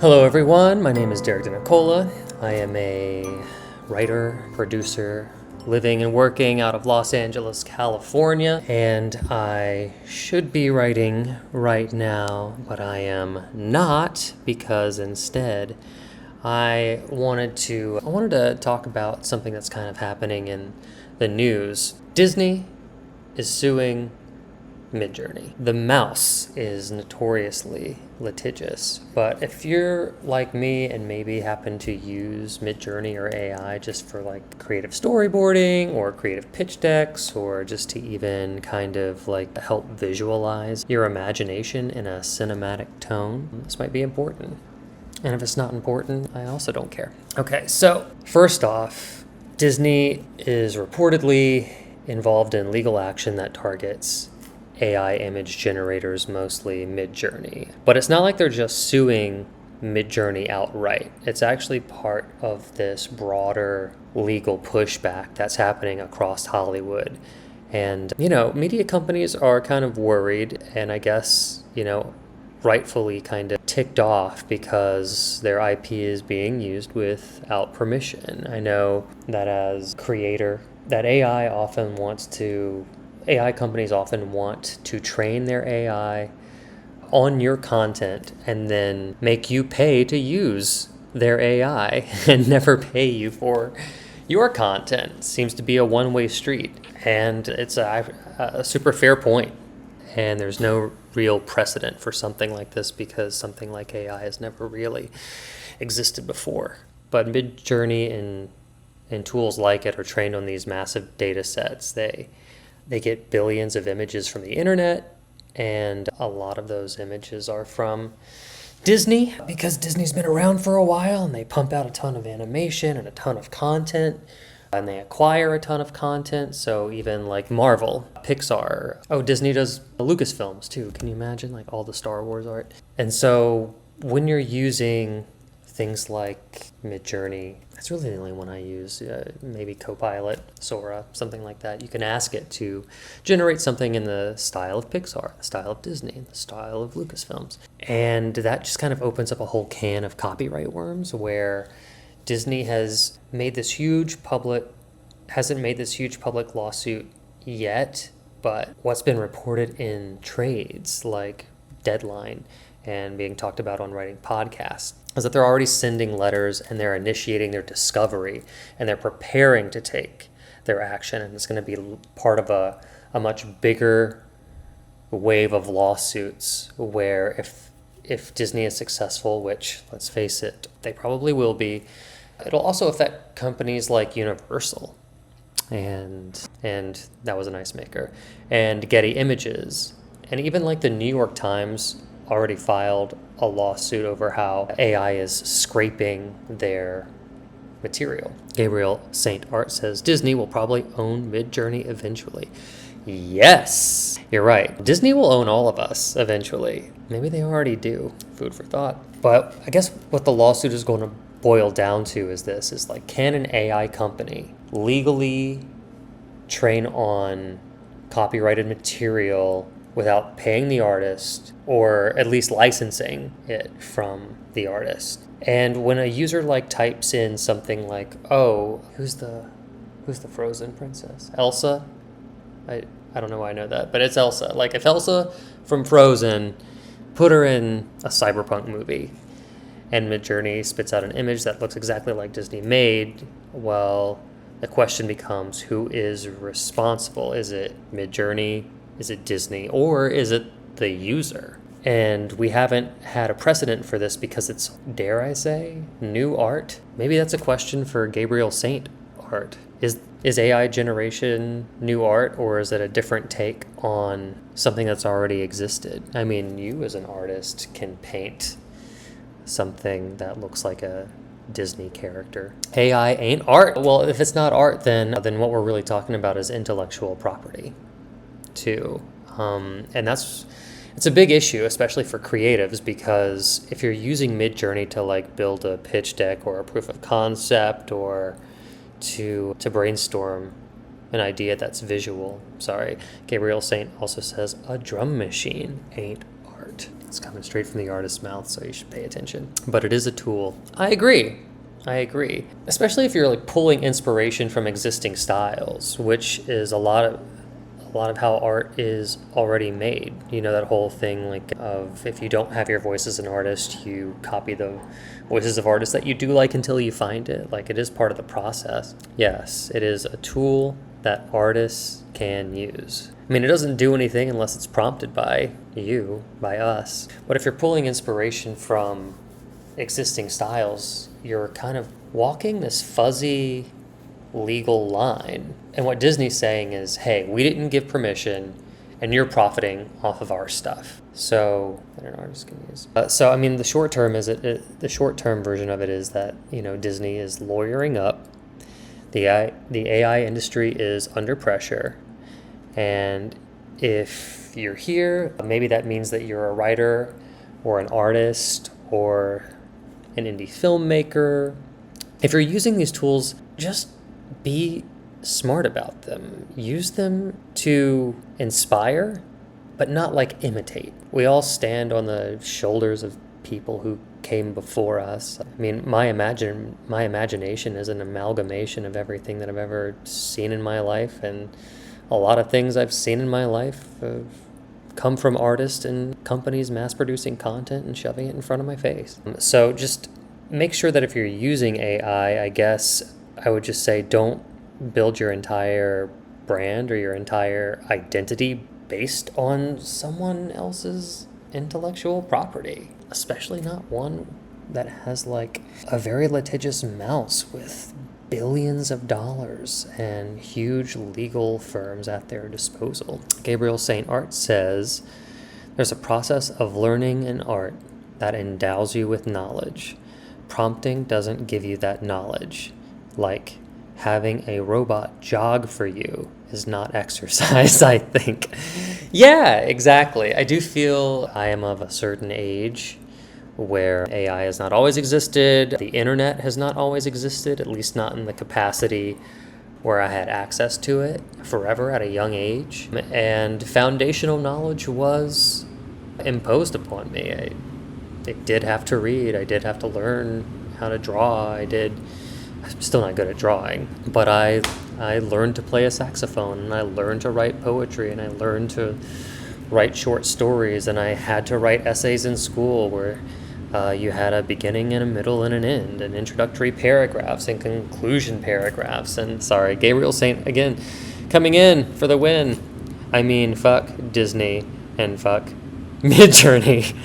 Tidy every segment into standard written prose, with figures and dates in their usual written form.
Hello everyone, my name is Derek DeNicola. I am a writer, producer, living and working out of Los Angeles, California, and I should be writing right now, but I am not because instead I wanted to talk about something that's kind of happening in the news. Disney is suing Midjourney. The mouse is notoriously litigious, but if you're like me and maybe happen to use Midjourney or AI just for like creative storyboarding or creative pitch decks or just to even kind of like help visualize your imagination in a cinematic tone, this might be important. And if it's not important, I also don't care. Okay, so first off, Disney is reportedly involved in legal action that targets AI image generators, mostly Midjourney. But it's not like they're just suing Midjourney outright. It's actually part of this broader legal pushback that's happening across Hollywood. And, media companies are kind of worried and I guess, rightfully kind of ticked off because their IP is being used without permission. I know that as creator, that AI companies often want to train their AI on your content and then make you pay to use their AI and never pay you for your content. Seems to be a one-way street, and it's a super fair point. And there's no real precedent for something like this because something like AI has never really existed before. But Midjourney and tools like it are trained on these massive data sets. They get billions of images from the internet, and a lot of those images are from Disney because Disney's been around for a while and they pump out a ton of animation and a ton of content and they acquire a ton of content. So even like Marvel, Pixar, Disney does Lucasfilms too. Can you imagine like all the Star Wars art? And so when you're using things like Midjourney, that's really the only one I use, maybe Copilot, Sora, something like that. You can ask it to generate something in the style of Pixar, the style of Disney, the style of Lucasfilms. And that just kind of opens up a whole can of copyright worms where Disney hasn't made this huge public lawsuit yet, but what's been reported in trades like Deadline and being talked about on Writing Podcasts is that they're already sending letters and they're initiating their discovery and they're preparing to take their action. And it's going to be part of a much bigger wave of lawsuits where if Disney is successful, which let's face it, they probably will be, it'll also affect companies like Universal and that was a nice maker, and Getty Images, and even like the New York Times already filed a lawsuit over how AI is scraping their material. Gabriel St. Art says Disney will probably own Midjourney eventually. Yes, you're right. Disney will own all of us eventually. Maybe they already do. Food for thought. But I guess what the lawsuit is going to boil down to is like, can an AI company legally train on copyrighted material without paying the artist or at least licensing it from the artist? And when a user like types in something like, who's the Frozen princess? Elsa? I don't know why I know that, but it's Elsa. Like if Elsa from Frozen, put her in a cyberpunk movie and Midjourney spits out an image that looks exactly like Disney made, well, the question becomes, who is responsible? Is it Midjourney? Is it Disney? Or is it the user? And we haven't had a precedent for this because it's, dare I say, new art. Maybe that's a question for Gabriel St. Art. Is AI generation new art, or is it a different take on something that's already existed? I mean, you as an artist can paint something that looks like a Disney character. AI ain't art. Well, if it's not art, then what we're really talking about is intellectual property too. And it's a big issue, especially for creatives, because if you're using Midjourney to like build a pitch deck or a proof of concept or to brainstorm an idea that's visual. Sorry, Gabriel Saint also says a drum machine ain't art. It's coming straight from the artist's mouth, so you should pay attention. But it is a tool. I agree. Especially if you're like pulling inspiration from existing styles, which is a lot of how art is already made. You know, that whole thing like of if you don't have your voice as an artist, you copy the voices of artists that you do like until you find it. Like, it is part of the process. Yes, it is a tool that artists can use. I mean, it doesn't do anything unless it's prompted by you, by us. But if you're pulling inspiration from existing styles, you're kind of walking this fuzzy legal line. And what Disney's saying is, hey, we didn't give permission and you're profiting off of our stuff. So I don't know, I'm just gonna use. So I mean, the short term version of it is that, you know, Disney is lawyering up. The AI industry is under pressure, and if you're here, maybe that means that you're a writer or an artist or an indie filmmaker. If you're using these tools, just be smart about them. Use them to inspire, but not like imitate. We all stand on the shoulders of people who came before us. I mean, my imagination is an amalgamation of everything that I've ever seen in my life, and a lot of things I've seen in my life have come from artists and companies mass-producing content and shoving it in front of my face. So just make sure that if you're using AI, I guess I would just say don't build your entire brand or your entire identity based on someone else's intellectual property, especially not one that has like a very litigious mouse with billions of dollars and huge legal firms at their disposal. Gabriel St. Art says, there's a process of learning in art that endows you with knowledge. Prompting doesn't give you that knowledge. Like having a robot jog for you is not exercise, I think. Yeah, exactly. I do feel I am of a certain age where AI has not always existed. The internet has not always existed, at least not in the capacity where I had access to it forever at a young age. And foundational knowledge was imposed upon me. I did have to read. I did have to learn how to draw. I'm still not good at drawing, but I learned to play a saxophone, and I learned to write poetry, and I learned to write short stories, and I had to write essays in school where you had a beginning and a middle and an end, and introductory paragraphs and conclusion paragraphs. And sorry, Gabriel St. again coming in for the win. I mean, fuck Disney and fuck Midjourney,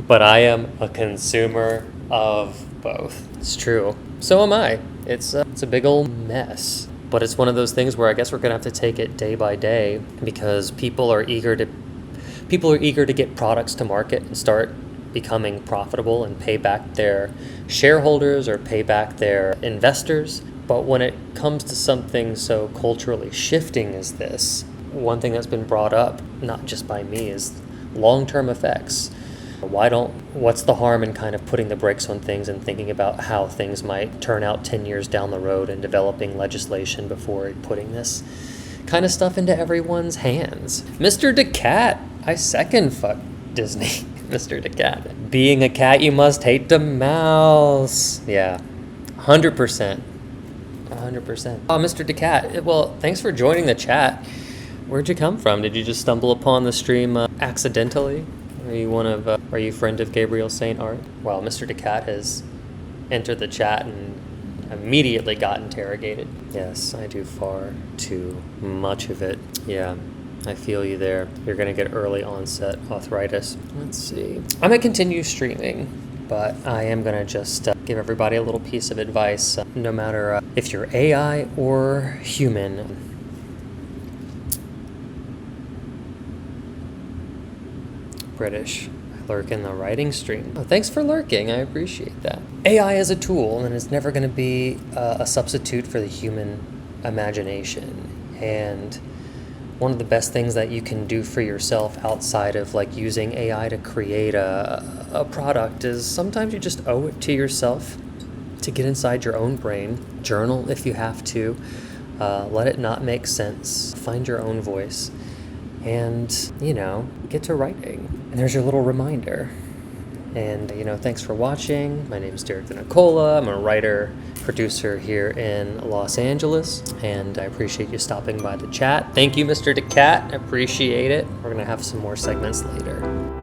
but I am a consumer of both. It's true. So am I. It's a big old mess. But it's one of those things where I guess we're gonna have to take it day by day, because people are eager to get products to market and start becoming profitable and pay back their shareholders or pay back their investors. But when it comes to something so culturally shifting as this, one thing that's been brought up, not just by me, is long-term effects. What's the harm in kind of putting the brakes on things and thinking about how things might turn out 10 years down the road and developing legislation before putting this kind of stuff into everyone's hands? Mr. DeCat, I second fuck Disney. Mr. DeCat. Being a cat, you must hate the mouse. Yeah, 100%. 100%. Oh, Mr. DeCat, well, thanks for joining the chat. Where'd you come from? Did you just stumble upon the stream accidentally? Are you a friend of Gabriel St. Art? Well, Mr. DeCat has entered the chat and immediately got interrogated. Yes, I do far too much of it. Yeah, I feel you there. You're gonna get early onset arthritis. Let's see. I'm gonna continue streaming, but I am gonna just give everybody a little piece of advice. No matter if you're AI or human, British. I lurk in the writing stream. Oh, thanks for lurking. I appreciate that. AI is a tool, and it's never going to be a substitute for the human imagination. And one of the best things that you can do for yourself outside of like using AI to create a product is sometimes you just owe it to yourself to get inside your own brain. Journal if you have to. Let it not make sense. Find your own voice. and, get to writing. And there's your little reminder. And, thanks for watching. My name is Derek DeNicola. I'm a writer, producer here in Los Angeles, and I appreciate you stopping by the chat. Thank you, Mr. DeCat. I appreciate it. We're going to have some more segments later.